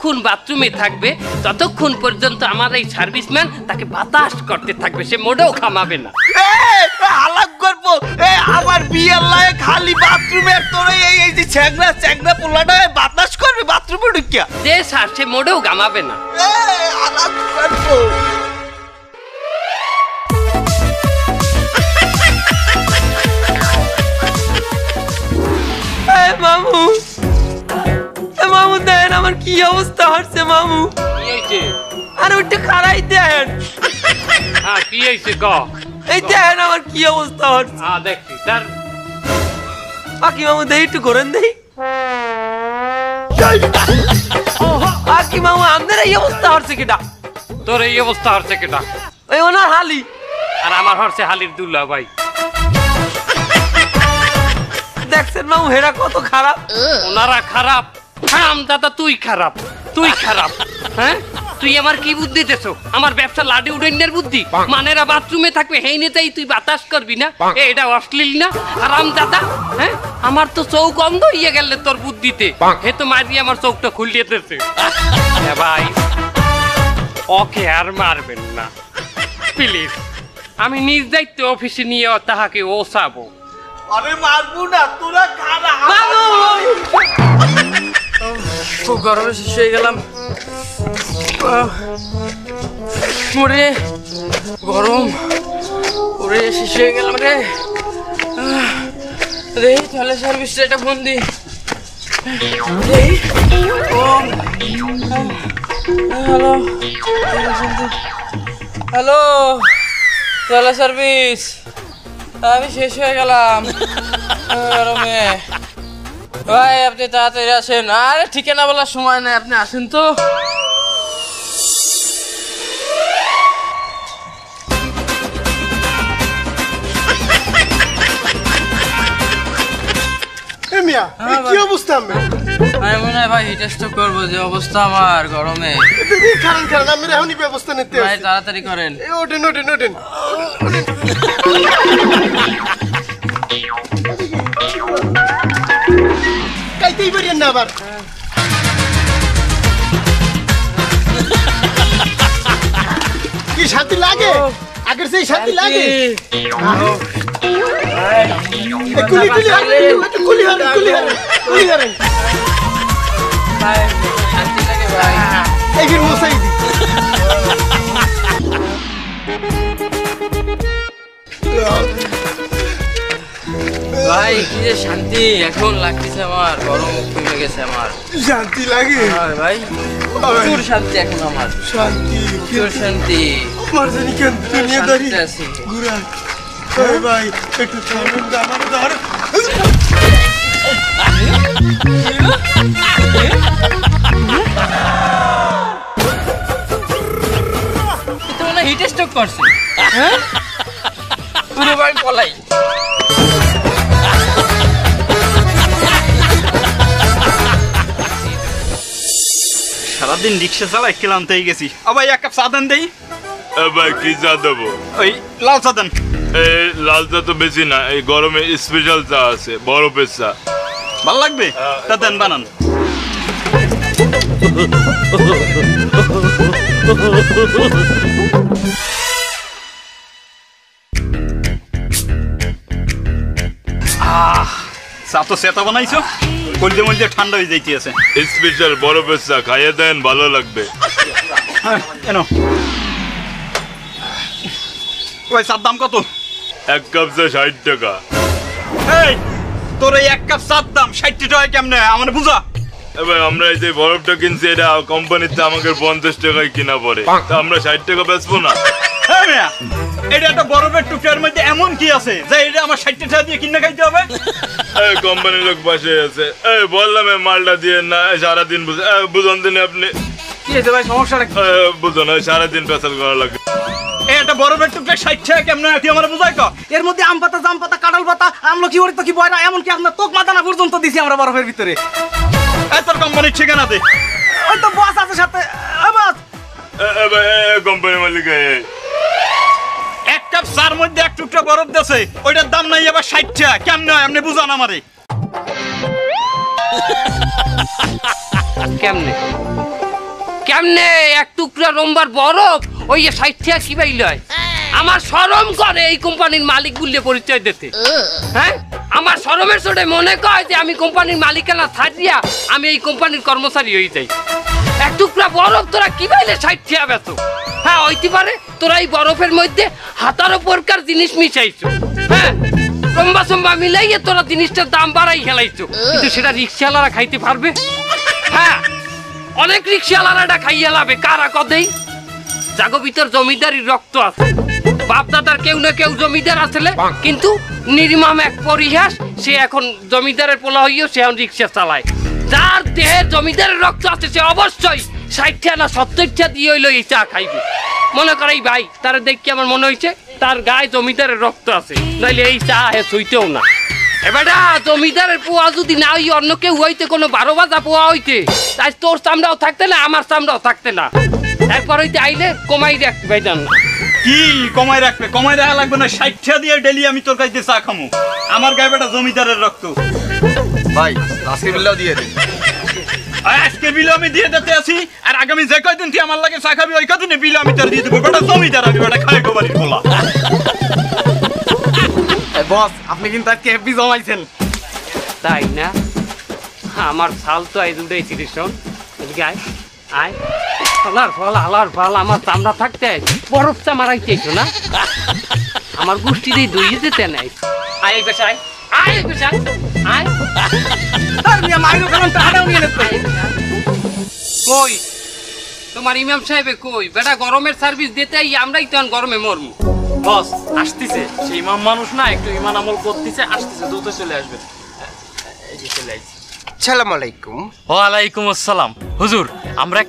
যতক্ষণ বাথরুমে থাকবে ততক্ষণ পর্যন্ত আমার এই সার্ভিসম্যান তাকে বাতাস করতে থাকবে, সে মোটেও ঘামাবে না। আলাপ করবো আমার বিয়ের লাগে খালি বাথরুমে তোর এই যে চ্যাংরা চ্যাংরা পোলাটা বাতাস করবে বাথরুমে ঢুকিয়া। যে স্যার সে মোটেও ঘামাবে না। আলাপ করবো মামু, মামু দেন আমার কি অবস্থা হচ্ছে মামু। আরে ওইটা খারাই দেন। হ্যাঁ কি হয়েছে ক? এই দেন আমার কি অবস্থা হচ্ছে। হ্যাঁ দেখছি স্যার। আকি মামু দেই একটু করেন দেই। আকি মামু আমাদের এই অবস্থা হচ্ছে কিটা? তোর এই অবস্থা হচ্ছে কিটা? ওই ওনার হালি। আর আমার হচ্ছে হালির দুল্লা ভাই। দেখছেন মামু হেরা কত খারাপ। ওনারা খারাপ? হারামজাদা তুই খারাপ, তুই খারাপ। হ্যাঁ তুই আমার কি বুদ্ধি দেছো? আমার ব্যবসা লাডি উডেনের বুদ্ধি? মানেরা বাথরুমে থাকবে হেই নেতেই তুই বাতাস করবি না? এটা অশ্লীল না হারামজাদা? হ্যাঁ আমার তো চোখ অন্ধ হইয়া গেলে তোর বুদ্ধিতে। হে তো মারি আমার চোখটা খুলিয়ে দিতেছে। ভাই ওকে আর মারবেন না প্লিজ, আমি নিজ দায়িত্বে অফিসে নিয়ে তাহাকে ওসাবো। আরে মারবো না তোরা খারাপ। খুব গরমে শেষ হয়ে গেলাম। ওরে গরম, ওরে শেষ হয়ে গেলাম রে। রে তাহলে সার্ভিসটা এটা ফোন দি। হ্যালো হ্যালো তাহলে সার্ভিস, আমি শেষ হয়ে গেলাম গরমে। ভাই আপনি তাড়াতাড়ি আসেন। আরে ঠিকানা বলার সময় নাই, আপনি আসেন তো। কি অবস্থা? আমি মনে হয় ভাই টেস্ট করবো যে অবস্থা আমার গরমে। কারণ কারণ আমি এখনই ব্যবস্থা নিতে ভাই তাড়াতাড়ি করেন। ওঠেন ওঠেন ওঠেন। কাইতেই পারেন না আবার। কি শান্তি লাগে? আগের সেই শান্তি লাগে? কুলি কুলি হারেন, কুলি হারেন, কুলি হারেন, কুলি হারেন। ভাই শান্তি লাগে ভাই। এই ফির মশাই দি। ভাই কি যে শান্তি এখন লাগতেছে আমার, গরম কমে গেছে আমার। শান্তি লাগে ভাই প্রচুর শান্তি এখন আমার। শান্তি প্রচুর শান্তি। আমার জানি কেন দুনিয়াদারি আছি ঘুরা। ভাই একটু থামেন না, আমার ধর। তো না হিট স্ট্রোক করছে। হ্যাঁ পুরো ভাই পলাই। সারাদিন রিক্সা চালাই ক্লান্ত হয়ে গেছি। ভাই এক কাপ চা দেন দেই। ভাই কি চা দেবো? ওই লাল চা দেন। লাল চা তো বেশি না, এই গরমে স্পেশাল চা আছে, বরফের চা। ভাল লাগবে তা দেন বানান। চা তো সেটা বানাইছো, কলজে মলজে ঠান্ডা হয়ে যাইতে আছে। স্পেশাল বরফের চা খাইয়ে দেন, ভালো লাগবে। কেন ওই চার দাম কত? এক কাপ চা 60 টাকা। এই তোর এই এক কাপ চার দাম 60 টাকা কেমনে আমার বুঝা? এবার আমরা এই যে বরফটা কিনছি এটা কোম্পানিতে আমাকে 50 টাকায় কিনা পড়ে, তা আমরা 60 টাকা বেচবো না? হ্যাঁ মিয়া, এটা একটা বরফের টুকরার মধ্যে এমন কি আছে যে এটা আমার 60 টাকা দিয়ে কিনে খাইতে হবে? কোম্পানির লোক পাশে আছে, বললাম মালটা দিয়ে না, সারাদিন বুঝন দিন আপনি। কি হয়েছে ভাই সমস্যা? বুঝুন সারাদিন পেশাল করা লাগে। এটা বরফের টুকরা 60 টাকা কেমনে তুই আমার বুঝাই ক? এর মধ্যে আম পাতা, জাম পাতা, কাঁঠাল পাতা, আমলকি ওরে তো কি বয়রা, এমনকি আপনার তোক মাদানা পর্যন্ত দিছি আমরা বরফের ভিতরে। তোর কোম্পানির ঠিকানা দে। ওই তো বস আছে সাথে। কোম্পানির মালিক এক কাপ চার মধ্যে এক টুকরা বরফ দেছে, ওইটার দাম নাই আবার 60 টাকা কেমনে হয় আপনি বুঝান আমারে। কেমনে কেমনে এক টুকরা রম্বার বরফ ওই 60 টাকা কি বাইল হয়? আমার শরম করে এই কোম্পানির মালিক বললে পরিচয় দিতে। হ্যাঁ, আমার শরমের চোটে মনে কয় যে আমি কোম্পানির মালিকানা ছাড়িয়া আমি এই কোম্পানির কর্মচারী হয়ে যাই। এক টুকরা বরফ তোরা কি বাইলে 60 টাকা বেচো? হ্যাঁ হইতে পারে তোরা এই বরফের মধ্যে হাতারো প্রকার জিনিস মিশাইছো। হ্যাঁ, লম্বা সম্বা মিলাইয়ে তোরা জিনিসটার দাম বাড়াই খেলাইছো, কিন্তু সেটা রিক্সাওয়ালারা খাইতে পারবে? হ্যাঁ, অনেক রিক্সাওয়ালারা এটা খাইয়া লাভে। কারা কদেই জাগো ভিতর জমিদারির রক্ত আছে। বাপ দাদার কেউ না কেউ জমিদার আসলে, কিন্তু নির্মম এক পরিহাস, সে এখন জমিদারের পোলা হইও সে এখন রিক্সা চালায়। যার দেহে জমিদারের রক্ত আছে সে অবশ্যই 60 টাকা না 70 টাকা দিয়ে হইলো এই চা খাইবে। মনে করে এই ভাই তার দেখি আমার মনে হয়েছে তার গায়ে জমিদারের রক্ত আছে, নাইলে এই চা হে ছুঁইতেও না। এবারটা জমিদারের পোয়া যদি না হই অন্য কেউ হইতে, কোনো 12 বাজা পোয়া হইতে, তাই তোর চামড়াও থাকতে না আমার চামড়াও থাকতে না। একবার হইতে আইলে কমাই রাখতে ভাইজান। কি কমাই রাখবে? কমাই রাখা লাগবে না, 60 টাকা দিয়ে ডেলি আমি তোর কাছে চা খামু। আমার গায়ে বেটা জমিদারের রক্ত। ভাই আজকে বিলটাও দিয়ে দিন। আজকে বিল আমি দিয়ে দিতে আছি, আর আগামী যে কয়দিন তুই আমার লাগে চা খাবি ওই কদিনে বিল আমি তোর দিয়ে দেবো। বেটা জমিদার আমি, বেটা খাই গোবারির পোলা। বস আপনি কিন্তু আজকে হেভি জমাইছেন। তাই না? আমার ছাল তো আই উঠেছি রে, শোন এদিকে আয় আয়। ফলার ফল আলার ফল আমার চামড়া থাকতে বরফ চা মারাইতেছো না? আমার গোষ্ঠী দিয়ে দইয়ে যেতে নাই। আয় এই পেশায় আয়, এই পেশায় আয়। আর মিয়া মাইরো কারণ টাকাও নিয়ে নেন। কই তোমার ইমাম সাহেবে কই? বেটা গরমের সার্ভিস দিতে আমরাই তখন গরমে মরমু। বস আসতেছে, সেই ইমাম মানুষ না, একটু ইমান আমল করতেছে, আসতেছে, দ্রুত চলে আসবে। এই যে চলে আসছে। আসসালামু আলাইকুম। ওয়ালাইকুম আসসালাম হুজুর, আমরা